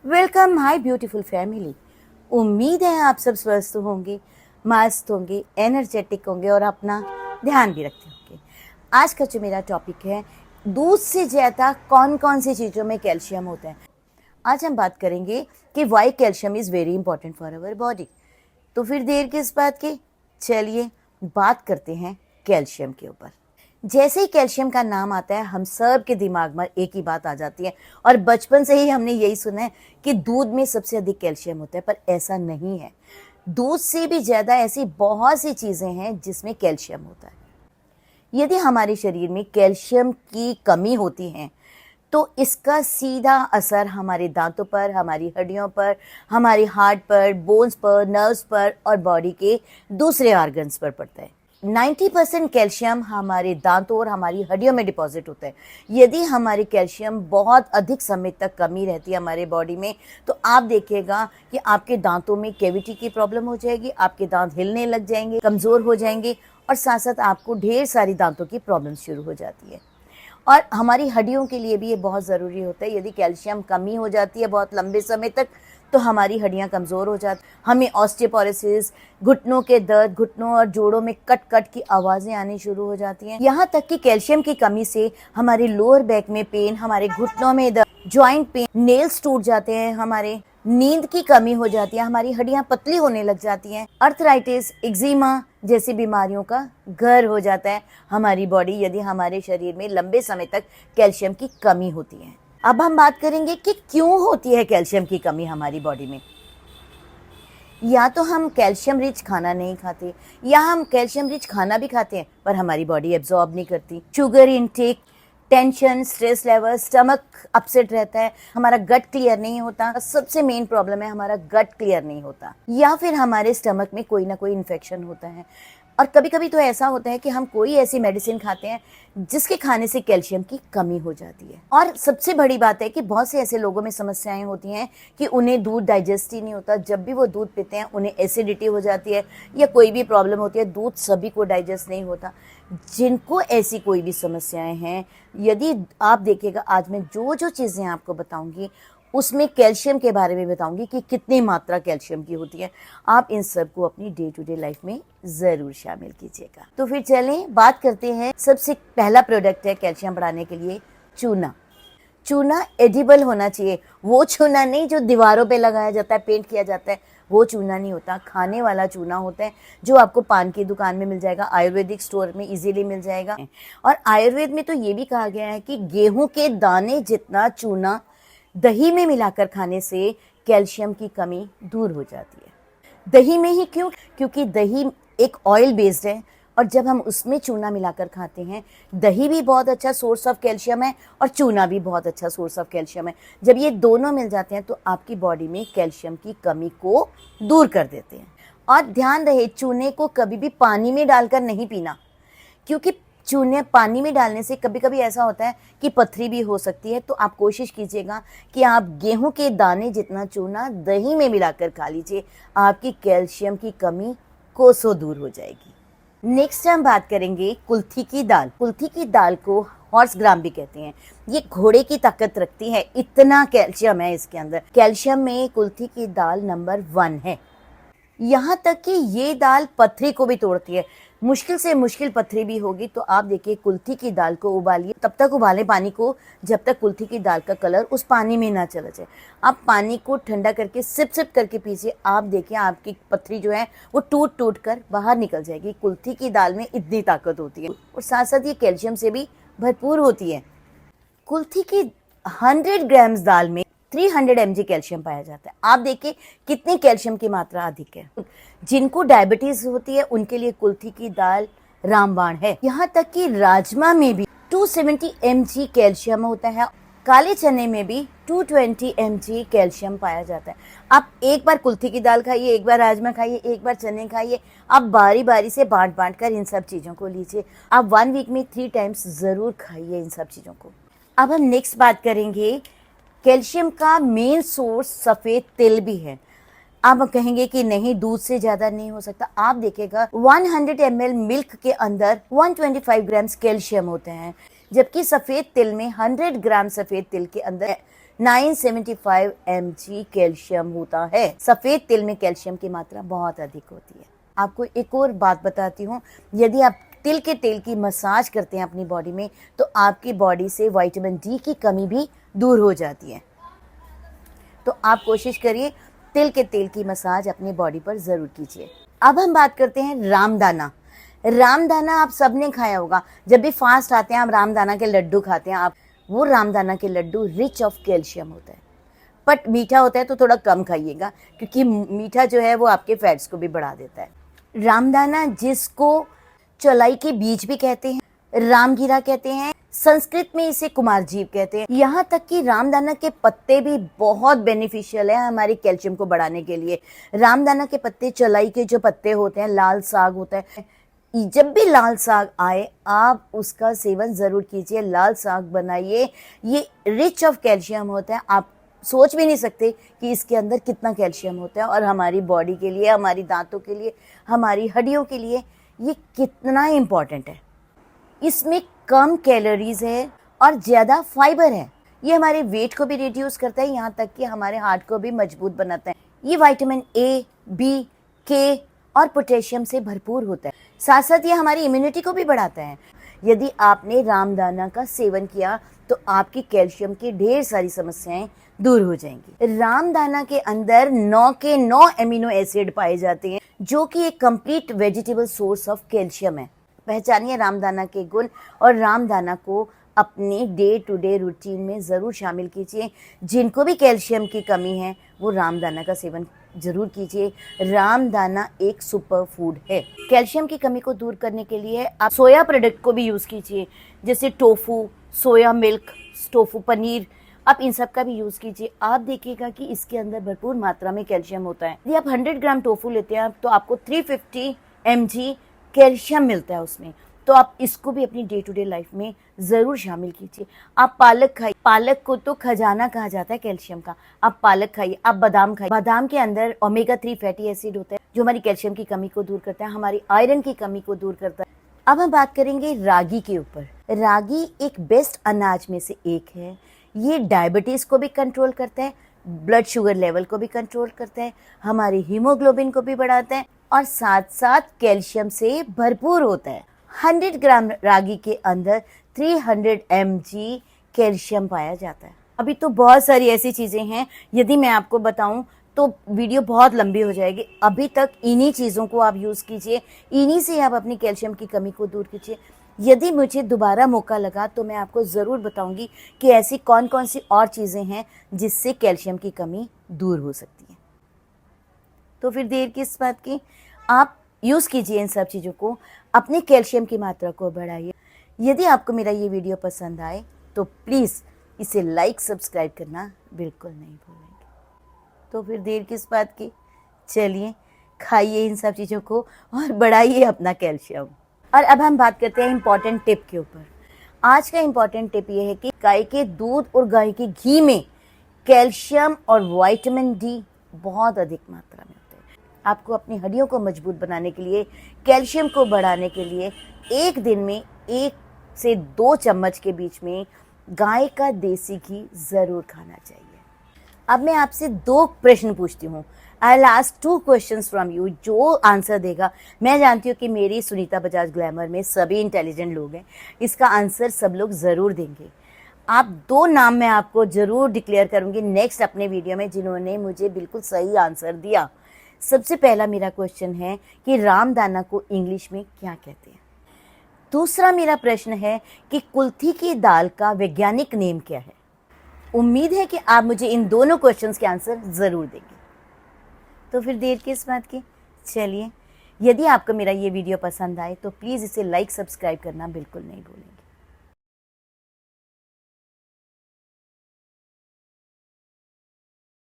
Welcome my beautiful family. उम्मीद है आप सब स्वस्थ होंगे, मस्त होंगे, एनर्जेटिक होंगे और अपना ध्यान भी रखते होंगे। आज का जो मेरा टॉपिक है, दूध से ज़्यादा कौन कौन सी चीज़ों में कैल्शियम होता है। आज हम बात करेंगे कि why calcium is very important for our body. तो फिर देर किस बात की, चलिए बात करते हैं कैल्शियम के ऊपर। जैसे ही कैल्शियम का नाम आता है, हम सब के दिमाग में एक ही बात आ जाती है और बचपन से ही हमने यही सुना है कि दूध में सबसे अधिक कैल्शियम होता है, पर ऐसा नहीं है। दूध से भी ज़्यादा ऐसी बहुत सी चीज़ें हैं जिसमें कैल्शियम होता है। यदि हमारे शरीर में कैल्शियम की कमी होती है तो इसका सीधा असर हमारे दांतों पर, हमारी हड्डियों पर, हमारे हार्ट पर, बोन्स पर, नर्व्स पर और बॉडी के दूसरे ऑर्गन्स पर पड़ता है। 90% कैल्शियम हमारे दांतों और हमारी हड्डियों में डिपॉजिट होता है। यदि हमारी कैल्शियम बहुत अधिक समय तक कमी रहती है हमारे बॉडी में, तो आप देखिएगा कि आपके दांतों में कैविटी की प्रॉब्लम हो जाएगी, आपके दांत हिलने लग जाएंगे, कमज़ोर हो जाएंगे और साथ साथ आपको ढेर सारी दांतों की प्रॉब्लम शुरू हो जाती है। और हमारी हड्डियों के लिए भी ये बहुत ज़रूरी होता है। यदि कैल्शियम कमी हो जाती है बहुत लंबे समय तक, तो हमारी हड्डियां कमज़ोर हो जाती, हमें ऑस्टियोपोरोसिस, घुटनों के दर्द, घुटनों और जोड़ों में कट कट की आवाज़ें आनी शुरू हो जाती हैं। यहाँ तक कि कैल्शियम की कमी से हमारे लोअर बैक में पेन, हमारे घुटनों में दर्द, जॉइंट पेन, नेल्स टूट जाते हैं, हमारे नींद की कमी हो जाती है, हमारी हड्डियां पतली होने लग जाती हैं, अर्थराइटिस, एक्जिमा जैसी बीमारियों का घर हो जाता है हमारी बॉडी, यदि हमारे शरीर में लंबे समय तक कैल्शियम की कमी होती है। अब हम बात करेंगे कि क्यों होती है कैल्शियम की कमी हमारी बॉडी में। या तो हम कैल्शियम रिच खाना नहीं खाते, या हम कैल्शियम रिच खाना भी खाते हैं पर हमारी बॉडी एब्जॉर्ब नहीं करती। Sugar intake, tension, stress level, stomach upset रहता है, हमारा गट क्लियर नहीं होता। सबसे मेन प्रॉब्लम है हमारा गट क्लियर नहीं होता, या फिर हमारे स्टमक में कोई ना कोई इन्फेक्शन होता है। और कभी कभी तो ऐसा होता है कि हम कोई ऐसी मेडिसिन खाते हैं जिसके खाने से कैल्शियम की कमी हो जाती है। और सबसे बड़ी बात है कि बहुत से ऐसे लोगों में समस्याएं होती हैं कि उन्हें दूध डाइजेस्ट ही नहीं होता। जब भी वो दूध पीते हैं उन्हें एसिडिटी हो जाती है या कोई भी प्रॉब्लम होती है। दूध सभी को डाइजेस्ट नहीं होता। जिनको ऐसी कोई भी समस्याएं हैं, यदि आप देखिएगा आज मैं जो जो चीज़ें आपको बताऊंगी उसमें कैल्शियम के बारे में बताऊंगी कि कितनी मात्रा कैल्शियम की होती है। आप इन सब को अपनी डे टू डे लाइफ में ज़रूर शामिल कीजिएगा। तो फिर चलें बात करते हैं। सबसे पहला प्रोडक्ट है कैल्शियम बढ़ाने के लिए चूना। चूना एडिबल होना चाहिए। वो चूना नहीं जो दीवारों पे लगाया जाता है, पेंट किया जाता है, वो चूना नहीं होता। खाने वाला चूना होता है जो आपको पान की दुकान में मिल जाएगा, आयुर्वेदिक स्टोर में इजीली मिल जाएगा। और आयुर्वेद में तो ये भी कहा गया है कि गेहूं के दाने जितना चूना दही में मिलाकर खाने से कैल्शियम की कमी दूर हो जाती है। दही में ही क्यों? क्योंकि दही एक ऑयल बेस्ड है और जब हम उसमें चूना मिलाकर खाते हैं, दही भी बहुत अच्छा सोर्स ऑफ कैल्शियम है और चूना भी बहुत अच्छा सोर्स ऑफ कैल्शियम है। जब ये दोनों मिल जाते हैं तो आपकी बॉडी में कैल्शियम की कमी को दूर कर देते हैं। और ध्यान रहे, चूने को कभी भी पानी में डालकर नहीं पीना, क्योंकि चूने पानी में डालने से कभी कभी ऐसा होता है कि पथरी भी हो सकती है। तो आप कोशिश कीजिएगा कि आप गेहूं के दाने जितना चूना दही में मिलाकर खा लीजिए, आपकी कैल्शियम की कमी कोसों दूर हो जाएगी। नेक्स्ट हम बात करेंगे कुल्थी की दाल। कुल्थी की दाल को हॉर्स ग्राम भी कहते हैं। ये घोड़े की ताकत रखती है, इतना कैल्शियम है इसके अंदर। कैल्शियम में कुल्थी की दाल नंबर 1 है। यहाँ तक कि ये दाल पथरी को भी तोड़ती है। मुश्किल से मुश्किल पथरी भी होगी तो आप देखिए कुल्थी की दाल को उबालिए, तब तक उबालें पानी को जब तक कुल्थी की दाल का कलर उस पानी में ना चला जाए। आप पानी को ठंडा करके सिप सिप करके पीजिए, आप देखिए आपकी पथरी जो है वो टूट टूट कर बाहर निकल जाएगी। कुल्थी की दाल में इतनी ताकत होती है और साथ साथ ये कैल्शियम से भी भरपूर होती है। कुल्थी की 100 ग्राम्स दाल में 300 mg कैल्शियम पाया जाता है। आप देखिए कितनी कैल्शियम की मात्रा अधिक है। जिनको डायबिटीज होती है उनके लिए कुल्थी की दाल रामबाण है। यहाँ तक कि राजमा में भी 270 mg कैल्शियम होता है। काले चने में भी 220 mg कैल्शियम पाया जाता है। आप एक बार कुल्थी की दाल खाइए, एक बार राजमा खाइए, एक बार चने खाइए। आप बारी बारी से बांट बांट कर इन सब चीज़ों को लीजिए। आप 1 वीक में 3 टाइम्स ज़रूर खाइए इन सब चीज़ों को। अब हम नेक्स्ट बात करेंगे, कैल्शियम का मेन सोर्स सफ़ेद तिल भी है। आप कहेंगे कि नहीं, दूध से ज़्यादा नहीं हो सकता। आप देखिएगा 100 ml मिल्क के अंदर 125 ग्राम्स कैल्शियम होते हैं, जबकि सफ़ेद तिल में 100 ग्राम सफ़ेद तिल के अंदर 975 mg कैल्शियम होता है। सफेद तिल में कैल्शियम की मात्रा बहुत अधिक होती है। आपको एक और बात बताती हूँ, यदि आप तिल के तेल की मसाज करते हैं अपनी बॉडी में तो आपकी बॉडी से विटामिन डी की कमी भी दूर हो जाती है। तो आप कोशिश करिए तिल के तेल की मसाज अपनी बॉडी पर ज़रूर कीजिए। अब हम बात करते हैं रामदाना। रामदाना आप सबने खाया होगा, जब भी फास्ट आते हैं आप रामदाना के लड्डू खाते हैं। आप वो रामदाना के लड्डू रिच ऑफ कैल्शियम होता है, बट मीठा होता है तो थोड़ा कम खाइएगा, क्योंकि मीठा जो है वो आपके फैट्स को भी बढ़ा देता है। रामदाना, जिसको चौलाई के बीज भी कहते हैं, रामगीरा कहते हैं, संस्कृत में इसे कुमारजीव कहते हैं। यहाँ तक कि रामदाना के पत्ते भी बहुत बेनिफिशियल है हमारी कैल्शियम को बढ़ाने के लिए। रामदाना के पत्ते, चौलाई के जो पत्ते होते हैं, लाल साग होता है, जब भी लाल साग आए आप उसका सेवन ज़रूर कीजिए, लाल साग बनाइए। ये रिच ऑफ कैल्शियम होता है, आप सोच भी नहीं सकते कि इसके अंदर कितना कैल्शियम होता है, और हमारी बॉडी के लिए, हमारी दांतों के लिए, हमारी हड्डियों के लिए ये कितना इम्पॉर्टेंट है। इसमें कम कैलोरीज है और ज़्यादा फाइबर है। ये हमारे वेट को भी रिड्यूस करता है, यहाँ तक कि हमारे हार्ट को भी मजबूत बनाता है। ये विटामिन ए, बी, के और पोटेशियम से भरपूर होता है। साथ साथ ये हमारी इम्यूनिटी को भी बढ़ाता है। यदि आपने रामदाना का सेवन किया तो आपकी कैल्शियम की ढेर सारी समस्याएं दूर हो जाएंगी। रामदाना के अंदर 9 के 9 एमिनो एसिड पाए जाते हैं, जो कि एक complete vegetable source of calcium है। पहचानिए रामदाना के गुण और रामदाना को अपने डे टू डे रूटीन में ज़रूर शामिल कीजिए। जिनको भी कैल्शियम की कमी है वो रामदाना का सेवन ज़रूर कीजिए। रामदाना एक सुपर फूड है। कैल्शियम की कमी को दूर करने के लिए आप सोया प्रोडक्ट को भी यूज़ कीजिए, जैसे tofu, soya milk, tofu paneer, आप इन सब का भी यूज़ कीजिए। आप देखिएगा कि इसके अंदर भरपूर मात्रा में कैल्शियम होता है। यदि आप 100 ग्राम टोफू लेते हैं तो आपको 350 mg कैल्शियम मिलता है उसमें। तो आप इसको भी अपनी डे टू डे लाइफ में ज़रूर शामिल कीजिए। आप पालक खाइए, पालक को तो खजाना कहा जाता है कैल्शियम का। आप पालक खाइए, आप बादाम खाइए। बादाम के अंदर ओमेगा 3 फैटी एसिड होता है, जो हमारी कैल्शियम की कमी को दूर करता है, हमारी आयरन की कमी को दूर करता है। अब हम बात करेंगे रागी के ऊपर। रागी एक बेस्ट अनाज में से एक है। ये डायबिटीज़ को भी कंट्रोल करता है, ब्लड शुगर लेवल को भी कंट्रोल करता है, हमारी हीमोग्लोबिन को भी बढ़ाता है और साथ साथ कैल्शियम से भरपूर होता है। 100 ग्राम रागी के अंदर 300 mg कैल्शियम पाया जाता है। अभी तो बहुत सारी ऐसी चीज़ें हैं, यदि मैं आपको बताऊं तो वीडियो बहुत लंबी हो जाएगी। अभी तक इन्हीं चीज़ों को आप यूज़ कीजिए, इन्हीं से आप अपनी कैल्शियम की कमी को दूर कीजिए। यदि मुझे दोबारा मौका लगा तो मैं आपको ज़रूर बताऊंगी कि ऐसी कौन कौन सी और चीज़ें हैं जिससे कैल्शियम की कमी दूर हो सकती है। तो फिर देर किस बात की, आप यूज़ कीजिए इन सब चीज़ों को, अपने कैल्शियम की मात्रा को बढ़ाइए। यदि आपको मेरा ये वीडियो पसंद आए तो प्लीज़ इसे लाइक, सब्सक्राइब करना बिल्कुल नहीं भूलेंगे। तो फिर देर किस बात की, चलिए खाइए इन सब चीज़ों को और बढ़ाइए अपना कैल्शियम। और अब हम बात करते हैं इम्पॉर्टेंट टिप के ऊपर। आज का इम्पॉर्टेंट टिप ये है कि गाय के दूध और गाय के घी में कैल्शियम और विटामिन डी बहुत अधिक मात्रा में होते हैं। आपको अपनी हड्डियों को मजबूत बनाने के लिए, कैल्शियम को बढ़ाने के लिए एक दिन में 1 से 2 चम्मच के बीच में गाय का देसी घी ज़रूर खाना चाहिए। अब मैं आपसे 2 प्रश्न पूछती हूँ। I will ask 2 questions from you. जो आंसर देगा, मैं जानती हूँ कि मेरी सुनीता बजाज ग्लैमर में सभी इंटेलिजेंट लोग हैं, इसका आंसर सब लोग ज़रूर देंगे। आप 2 नाम मैं आपको ज़रूर डिक्लेयर करूँगी नेक्स्ट अपने वीडियो में, जिन्होंने मुझे बिल्कुल सही आंसर दिया। सबसे पहला मेरा क्वेश्चन है कि रामदाना को इंग्लिश में क्या कहते हैं। दूसरा मेरा प्रश्न है कि कुल्थी की दाल का वैज्ञानिक नेम क्या है। उम्मीद है कि आप मुझे इन दोनों क्वेश्चंस के आंसर ज़रूर देंगे। तो फिर देर किस बात की, चलिए। यदि आपको मेरा ये वीडियो पसंद आए तो प्लीज़ इसे लाइक, सब्सक्राइब करना बिल्कुल नहीं भूलेंगे।